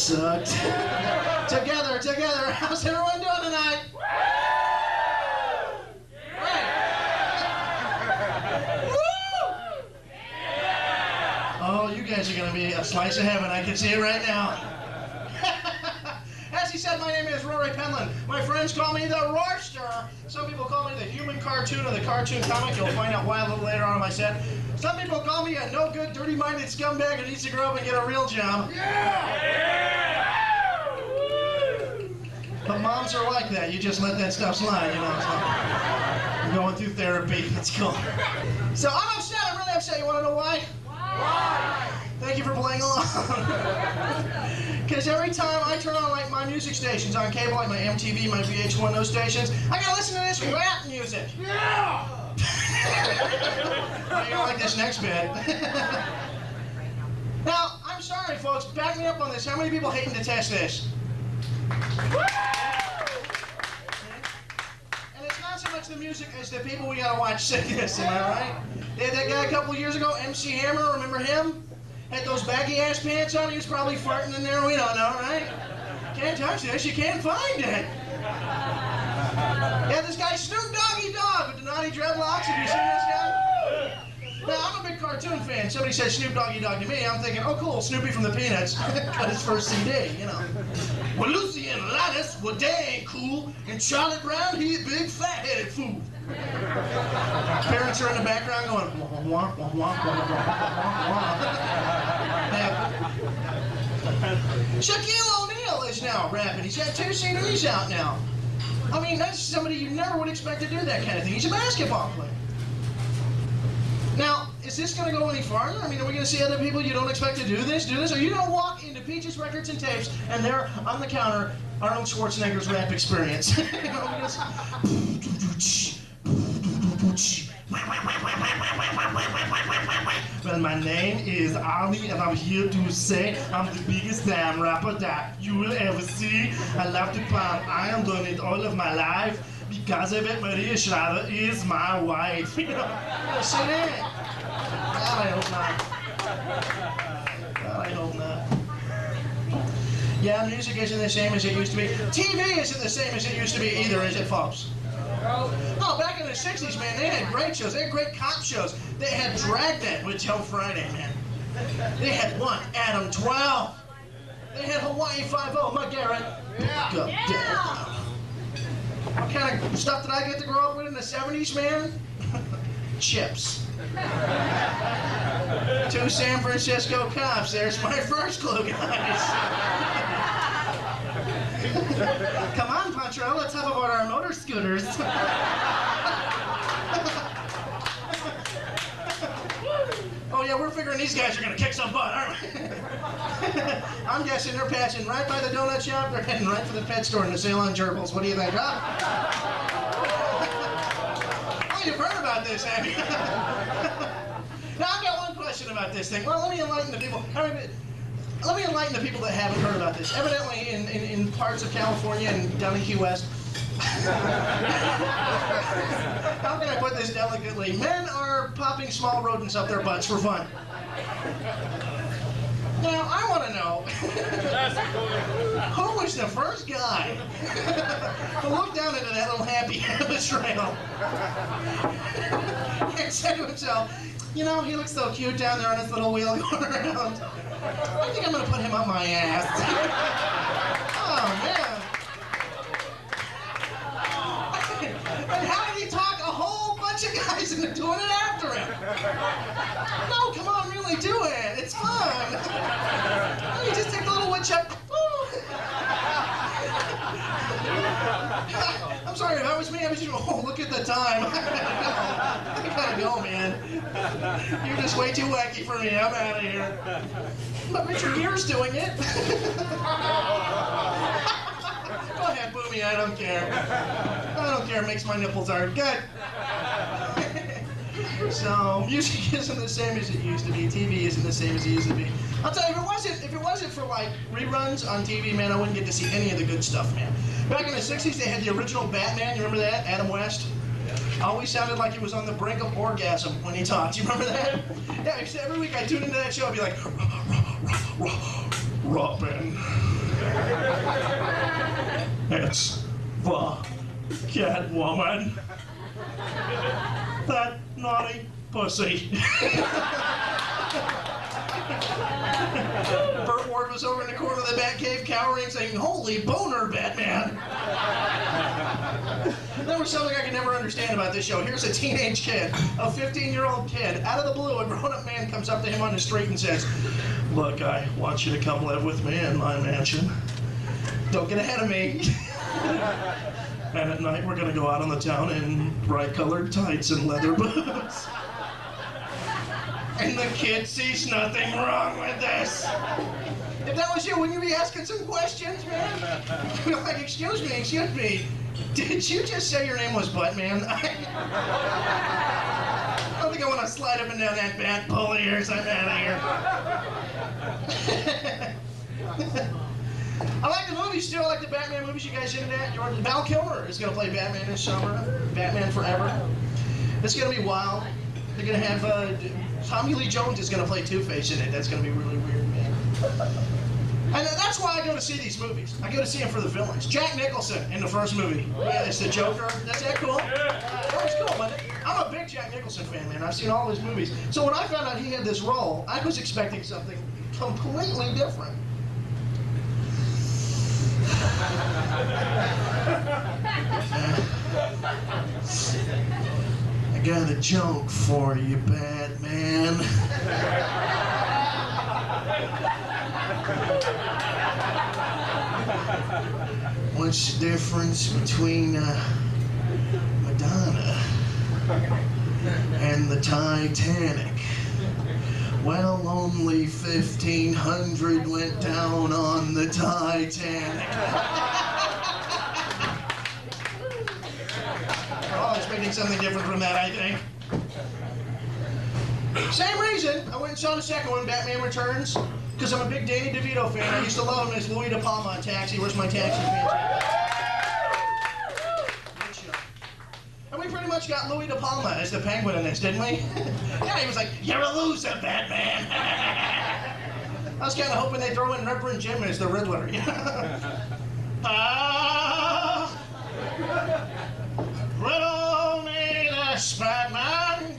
sucked. Together, together. How's everyone doing tonight? Oh, you guys are going to be a slice of heaven. I can see it right now. As he said, my name is Rory Penland. My friends call me the Roarster. Some people call me the human cartoon or the cartoon comic. You'll find out why a little later on in my set. Some people call me a no-good, dirty-minded scumbag who needs to grow up and get a real job. Yeah! But moms are like that. You just let that stuff slide, you know. So I'm going through therapy. It's cool. So I'm upset. I'm really upset. You want to know why? Why? Thank you for playing along. Because every time I turn on like my music stations on cable, like my MTV, my VH1, those stations, I gotta listen to this rap music. Yeah! You're gonna like this next bit. Now, I'm sorry, folks. Back me up on this. How many people hating to test this? And it's not so much the music as the people we gotta watch sing this. Am I right? They had that guy a couple years ago, MC Hammer. Remember him? Had those baggy ass pants on. He was probably farting in there. We don't know, right? Can't touch this. You can't find it. Yeah, this guy Snoop Doggy Dogg with the naughty dreadlocks. Have you seen this guy? Now, I'm a big cartoon fan. Somebody said Snoop Doggy Dogg to me. I'm thinking, oh, cool, Snoopy from the Peanuts. Got his first CD, you know. Well, Lucy and Linus, well, they ain't cool. And Charlie Brown, he a big fat-headed fool. Parents are in the background going, wah, wah, wah, wah, wah, wah. Shaquille O'Neal is now rapping. He's got 2 CDs out now. I mean, that's somebody you never would expect to do that kind of thing. He's a basketball player. Now, is this going to go any farther? I mean, are we going to see other people you don't expect to do this? Or are you going to walk into Peaches Records and Tapes and there on the counter, Arnold Schwarzenegger's rap experience? Well, my name is Ali, and I'm here to say I'm the biggest damn rapper that you will ever see. I love to pump. I am doing it all of my life because I bet Maria Schreiber is my wife. You know, see that? God, I hope not. God, I hope not. Yeah, music isn't the same as it used to be. TV isn't the same as it used to be either, is it, folks? Oh, back in the 60s, man, they had great shows. They had great cop shows. They had Dragnet with Joe Friday, man. They had one, Adam 12. They had Hawaii 5-0, McGarrett. Yeah. What kind of stuff did I get to grow up with in the 70s, man? Chips. 2 San Francisco cops. There's my first clue, guys. Come on, Pancho, let's talk about our motor scooters. Oh yeah, we're figuring these guys are gonna kick some butt, aren't we? I'm guessing they're passing right by the donut shop. They're heading right for the pet store and the Ceylon gerbils. What do you think, huh? Oh, you've heard about this, have you? Now, I've got one question about this thing. Well, let me enlighten the people. Let me enlighten the people that haven't heard about this. Evidently, in parts of California and down in Key West, how can I put this delicately? Men are popping small rodents up their butts for fun. Now, I want to know, who was the first guy to look down into that little happy trail and said to himself, you know, he looks so cute down there on his little wheel going around. I think I'm going to put him up my ass. Oh, man. And how did he talk a whole bunch of guys into doing it after him? No, come on, really do it. It's fun. You just take a little woodchuck. I'm sorry, if that was me, I was just, oh, look at the time. I gotta go, man. You're just way too wacky for me. I'm out of here. But Richard Gere's doing it. Go ahead, boo me. I don't care. I don't care. It makes my nipples hard. Good. So music isn't the same as it used to be. TV isn't the same as it used to be. I'll tell you, if it wasn't for like reruns on TV, man, I wouldn't get to see any of the good stuff, man. Back in the 60s, they had the original Batman. You remember that? Adam West. Always sounded like he was on the brink of orgasm when he talked. You remember that? Yeah, every week I tune into that show, I'd be like, Robin. It's the Catwoman. That naughty pussy. Burt Ward was over in the corner of the Batcave cowering saying, "Holy boner, Batman." There was something I could never understand about this show. Here's a teenage kid, a 15-year-old kid. Out of the blue, a grown-up man comes up to him on the street and says, "Look, I want you to come live with me in my mansion. Don't get ahead of me." And at night, we're going to go out on the town in bright-colored tights and leather boots. And the kid sees nothing wrong with this. If that was you, wouldn't you be asking some questions, man? You're like, excuse me. Did you just say your name was Buttman? I don't think I want to slide up and down that bat pole of yours. I'm out of here. I like the movies too. I like the Batman movies. You guys into that? Val Kilmer is going to play Batman this summer. Batman Forever. It's going to be wild. They're going to have Tommy Lee Jones is going to play Two-Face in it. That's going to be really weird, man. And that's why I go to see these movies. I go to see them for the villains. Jack Nicholson in the first movie. Yeah, it's the Joker. That's that cool? That was cool, man. I'm a big Jack Nicholson fan, man. I've seen all his movies. So when I found out he had this role, I was expecting something completely different. I got a joke for you, Batman. What's the difference between Madonna and the Titanic? Well, only 1,500 went down on the Titanic. Oh, it's making something different from that, I think. Same reason I went and saw the second one, Batman Returns, because I'm a big Danny DeVito fan. I used to love him as Louis De Palma on Taxi. Where's my Taxi fan? And we pretty much got Louis De Palma as the Penguin in this, didn't we? Yeah, he was like, "You're a loser, Batman." I was kind of hoping they'd throw in Reverend Jim as the Riddler. Riddle me this, Batman.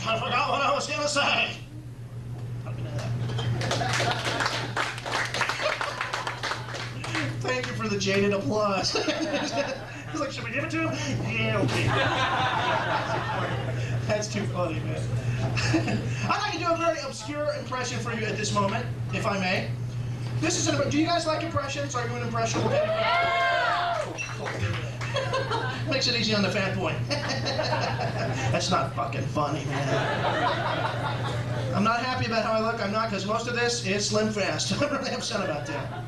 I forgot what I was going to say. Thank you for the jaded applause. He's like, should we give it to him? Yeah, okay. That's too funny, man. I'd like to do a very obscure impression for you at this moment, if I may. This is do you guys like impressions? Are you an impressionable? Cool. Makes it easy on the fat boy. That's not fucking funny, man. I'm not happy about how I look. I'm not, because most of this is Slim Fast. I'm really upset about that.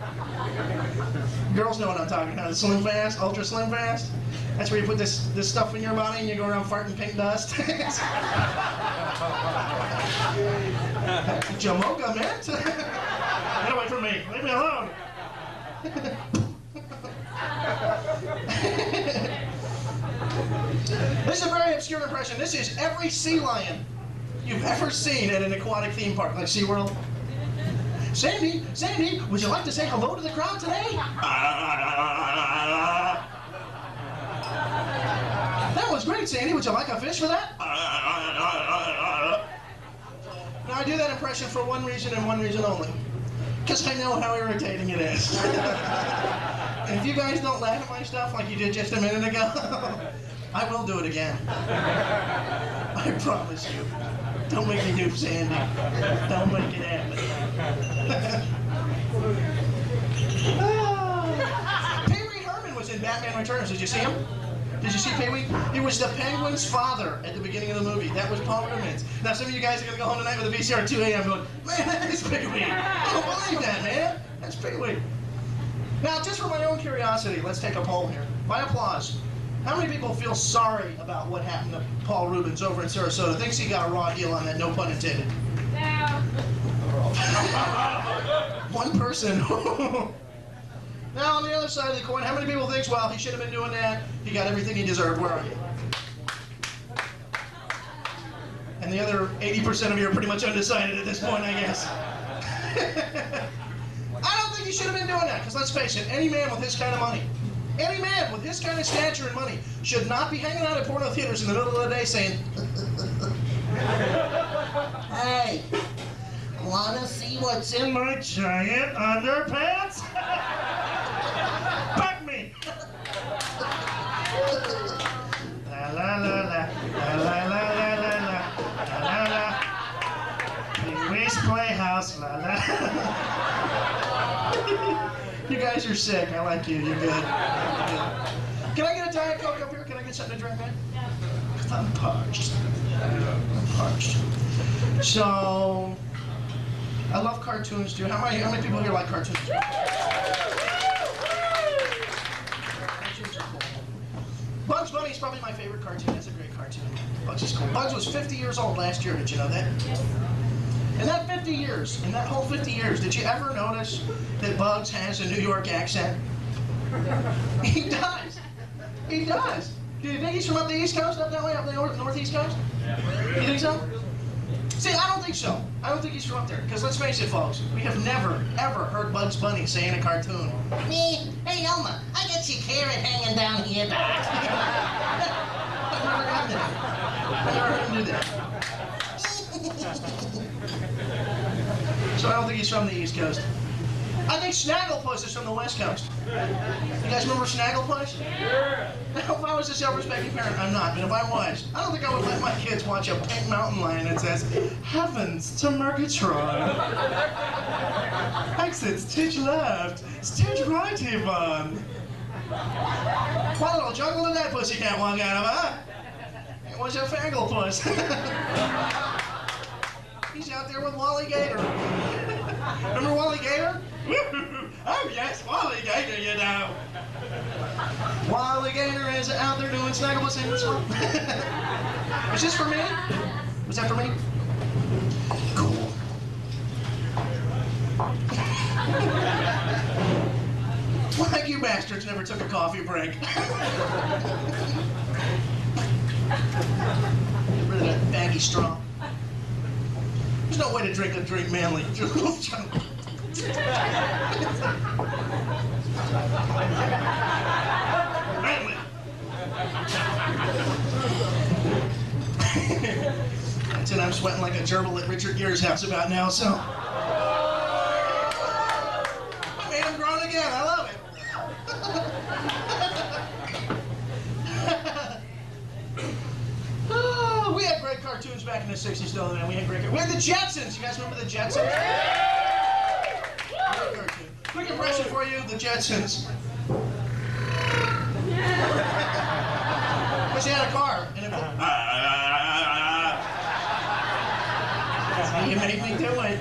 Girls know what I'm talking about. Slim Fast, Ultra Slim Fast. That's where you put this stuff in your body and you go around farting pink dust. Jamocha, man. Get away from me. Leave me alone. This is a very obscure impression. This is every sea lion you've ever seen at an aquatic theme park, like SeaWorld. Sandy, would you like to say hello to the crowd today? That was great, Sandy. Would you like a fish for that? Now, I do that impression for one reason and one reason only. Because I know how irritating it is. And if you guys don't laugh at my stuff like you did just a minute ago, I will do it again. I promise you. Don't make me do Sandy. Don't make it happen. Pee Wee Herman was in Batman Returns. Did you see him? Did you see Pee Wee? He was the Penguin's father at the beginning of the movie. That was Paul Rubens. Now some of you guys are going to go home tonight with a VCR at 2 a.m. going, man, that is Pee Wee. I don't believe that, man. That's Pee Wee. Now, just for my own curiosity, let's take a poll here. By applause, how many people feel sorry about what happened to Paul Rubens over in Sarasota? Thinks he got a raw deal on that, no pun intended. No. One person. Now, on the other side of the coin, how many people think, well, he should have been doing that, he got everything he deserved? Where are you? And the other 80% of you are pretty much undecided at this point, I guess. I don't think he should have been doing that, because let's face it, any man with his kind of money, any man with his kind of stature and money should not be hanging out at porno theaters in the middle of the day saying, hey, wanna see what's in my giant underpants? Fuck me! La la la la, la la la la la la, la la. Pee-wee's Playhouse, la la. You guys are sick. I like you. You're good. You're good. Can I get a Diet Coke up here? Can I get something to drink, man? Because I'm parched. I'm parched. So, I love cartoons, too. How many people here like cartoons? Cartoons are cool. Bugs Bunny is probably my favorite cartoon. That's a great cartoon. Bugs is cool. Bugs was 50 years old last year. Did you know that? In that 50 years, in that whole 50 years, did you ever notice that Bugs has a New York accent? He does. He does. Do you think he's from up the East Coast, up that way, up the Northeast Coast? You think so? See, I don't think so. I don't think he's from up there. Because let's face it, folks, we have never, ever heard Bugs Bunny say in a cartoon, me, hey, Elma, I got your carrot hanging down here. I've never done that. I've never heard him do that. So I don't think he's from the East Coast. I think Snagglepuss is from the West Coast. You guys remember Snagglepuss? Sure. Now, if I was a self-respecting parent, I'm not, but if I was, I don't think I would let my kids watch a pink mountain lion that says, Heavens to Murgatroyd. Exit stage left, stage right, Yvonne. What little jungle did that pussycat walk out of, huh? It was a Fagglepuss. He's out there with Wally Gator. Remember Wally Gator? Oh yes, Wally Gator, you know. Wally Gator is out there doing Snagglepuss in the swamp. Was this for me? Was that for me? Cool. Like you bastards never took a coffee break. Get rid of that baggy straw. There's no way to drink a drink manly. Manly. That's it. I'm sweating like a gerbil at Richard Gere's house about now, so. I made him groan again. I love it. We had great cartoons back in the 60s, though, man. We had the Jetsons. You guys remember the Jetsons? Great cartoon. Quick impression for you, the Jetsons. Because he had a car, and it you made me do it.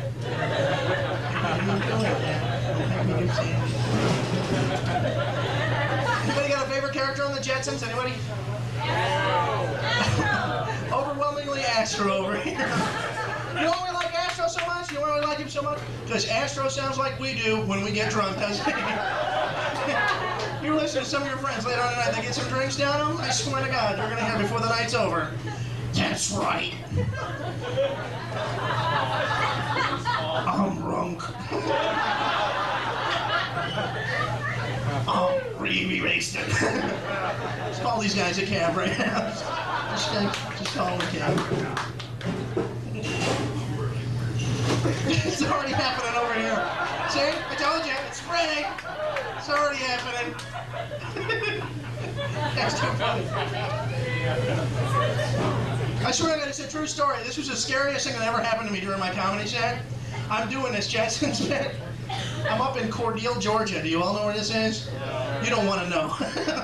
Anybody got a favorite character on the Jetsons? Anybody? Overwhelmingly Astro over here. You know why we like Astro so much? You know why we like him so much? Because Astro sounds like we do when we get drunk, doesn't he? You listen to some of your friends later on tonight, they get some drinks down them, I swear to God, they're going to have before the night's over. That's right. I'm drunk. I'm really wasted. Let's call these guys a cab right now. Just call them a cab. It's already happening over here. See? I told you, it's spreading. It's already happening. That's too funny. I swear that it's a true story. This was the scariest thing that ever happened to me during my comedy set. I'm doing this Jetsons bit. I'm up in Cordele, Georgia. Do you all know where this is? You don't want to know.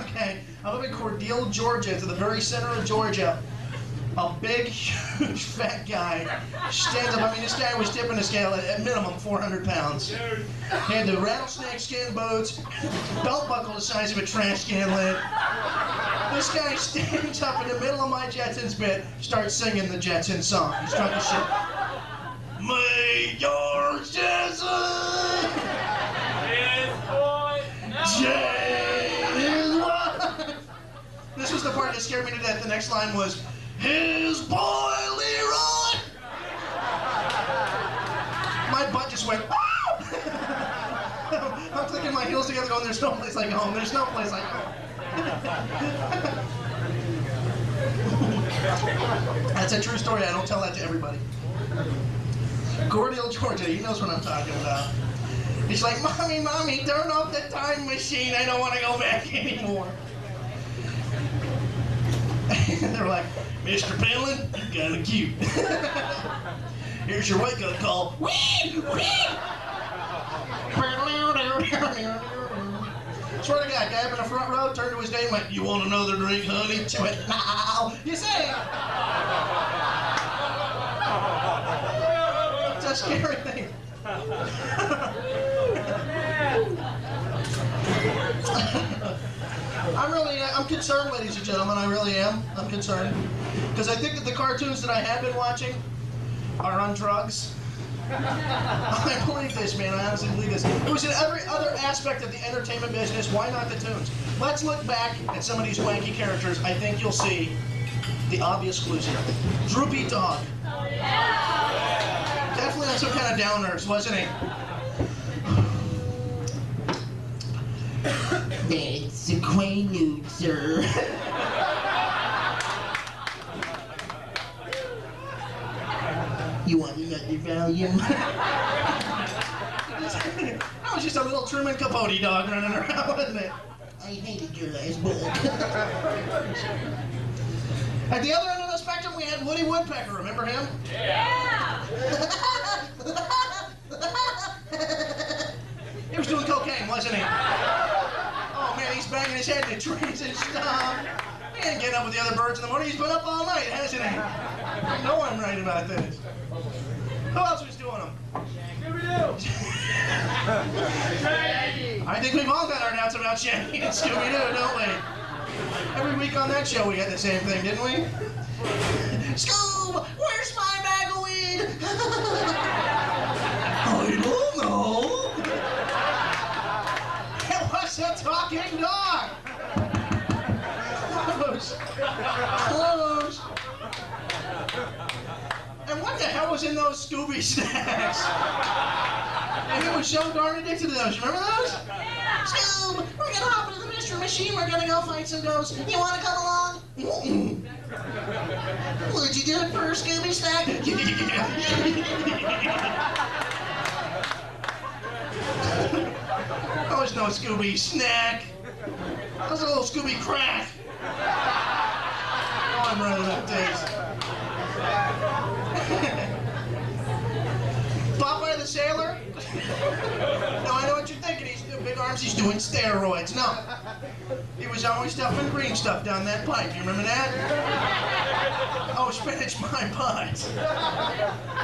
Okay. I'm up in Cordele, Georgia, to the very center of Georgia. A big, huge, fat guy stands up. I mean, this guy was tipping the scale at minimum 400 pounds. He had the rattlesnake skin boots, belt buckle the size of a trash can lid. This guy stands up in the middle of my Jetsons bit, starts singing the Jetsons song. He's drunk as shit. May your Jetson is This was the part that scared me to death. The next line was, his boy Leroy just went, "Ah!" I'm clicking my heels together going, there's no place like home, there's no place like home. That's a true story, I don't tell that to everybody. Gordial, Georgia, he knows what I'm talking about. He's like, Mommy, turn off the time machine, I don't want to go back anymore. And they're like, Mr. Penland, you're kind of cute. Here's your wake-up call. Wee! Swear to God, guy up in the front row turned to his date and went, you want another drink, honey? She went, no. You say? It's a scary thing. I'm concerned, ladies and gentlemen, I really am. I'm concerned. Because I think that the cartoons that I have been watching are on drugs. I believe this, man. I honestly believe this. It was in every other aspect of the entertainment business. Why not the tunes? Let's look back at some of these wacky characters. I think you'll see the obvious clues here. Droopy Dog. Oh, yeah. Definitely on some kind of downers, wasn't he? It's a quaalude, sir. You want another volume? That was just a little Truman Capote dog running around, wasn't it? I hated your last book. At the other end of the spectrum, we had Woody Woodpecker. Remember him? Yeah. He was doing cocaine, wasn't he? Oh man, he's banging his head into trees and stuff. He ain't getting up with the other birds in the morning. He's been up all night, hasn't he? I know I'm right about this. Who else was doing them? I think we've all got our doubts about Shaggy and Scooby-Doo, don't we? Every week on that show we had the same thing, didn't we? Scoob, where's my bag of weed? I don't know. It was a talking dog. Close. And what the hell was in those Scooby snacks? And he was so darn addicted to those. You remember those? Yeah. Scoob, we're gonna hop into the mystery machine. We're gonna go find some ghosts. You wanna come along? Would you do it for a Scooby snack? That was no Scooby snack. That was a little Scooby crack. Oh, I'm right about this. Popeye the Sailor? No, I know what you're thinking. He's doing big arms, he's doing steroids. No. He was always stuffing green stuff down that pipe. You remember that? Oh, spinach my butt.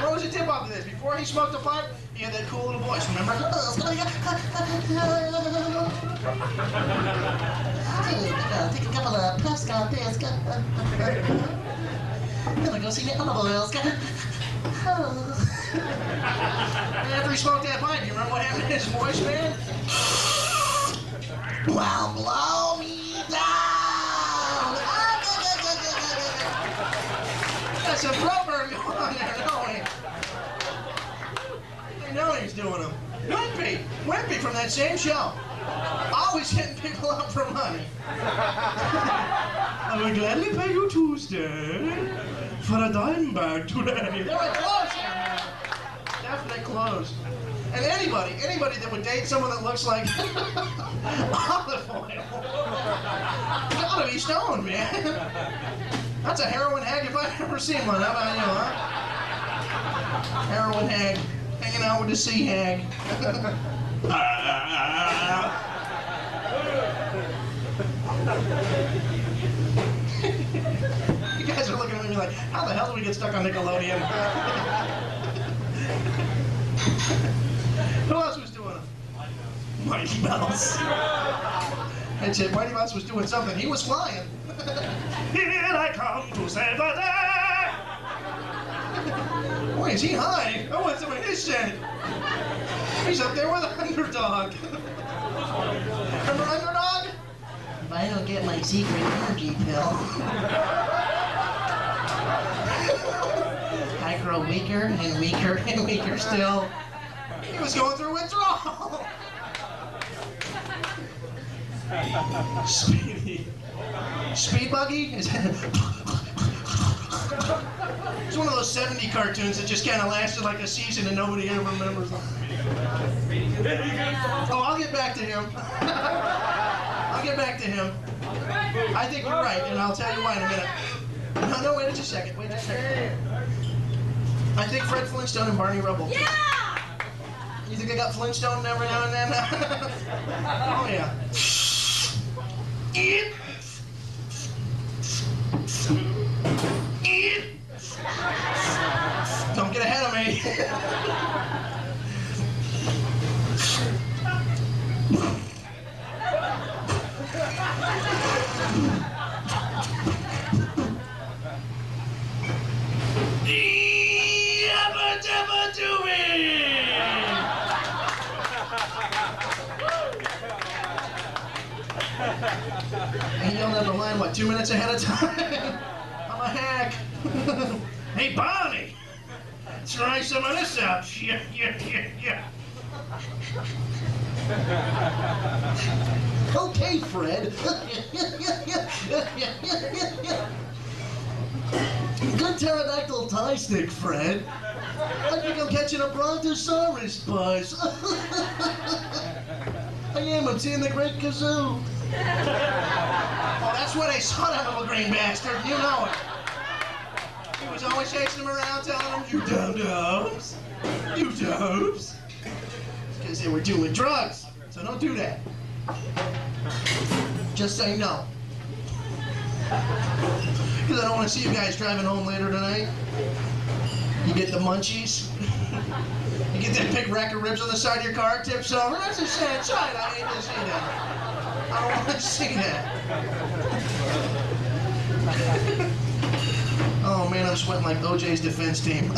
What was the tip off of this? Before he smoked a pipe, he had that cool little voice, remember? Take a couple of puffs, got this. Gonna go see the other boys. After he smoked that pipe, you remember what happened to his voice, man? Well, blow me down. Got some proper going on there, don't we? I know he's doing them. Wimpy from that same show. Always hitting people up for money. I would gladly pay you Tuesday for a dime bag today. They were close here, man. Definitely close. And anybody that would date someone that looks like olive oil, gotta be stoned, man. That's a heroin hag if I've ever seen one. How about you, huh? Heroin hag, hanging out with the sea hag. You guys are looking at me like, how the hell do we get stuck on Nickelodeon? Who else was doing it? Mighty Mouse. That's it, Mighty Mouse was doing something. He was flying. Here I come to save the day. Boy, is he high? I want some of his shit. He's up there with Underdog. Remember Underdog? If I don't get my secret energy pill, I grow weaker and weaker and weaker still. He was going through withdrawal. Speed buggy? It's one of those 70 cartoons that just kind of lasted like a season and nobody ever remembers them. Oh, I'll get back to him. I'll get back to him. I think you're right, and I'll tell you why in a minute. No, wait just a second. Wait just a second. I think Fred Flintstone and Barney Rubble. Yeah! You think I got Flintstone every now and then? Oh, yeah. Eat. Eat. Don't get ahead of me. And you don't have the line, what, 2 minutes ahead of time? I'm a hack. Hey, Barney, try some of this out. Yeah. Okay, Fred. Good pterodactyl tie stick, Fred. I think I'm catching a brontosaurus buzz. I'm seeing the great kazoo. Oh, that's where they saw that little green bastard. You know it. He was always chasing him around, telling him, you dum-dums. You dubs. Because they were doing drugs. So don't do that. Just say no. Because I don't want to see you guys driving home later tonight. You get the munchies. You get that big rack of ribs on the side of your car, tips over. That's a sad sight. I hate to see that. I don't want to see that. Oh man, I'm sweating like OJ's defense team.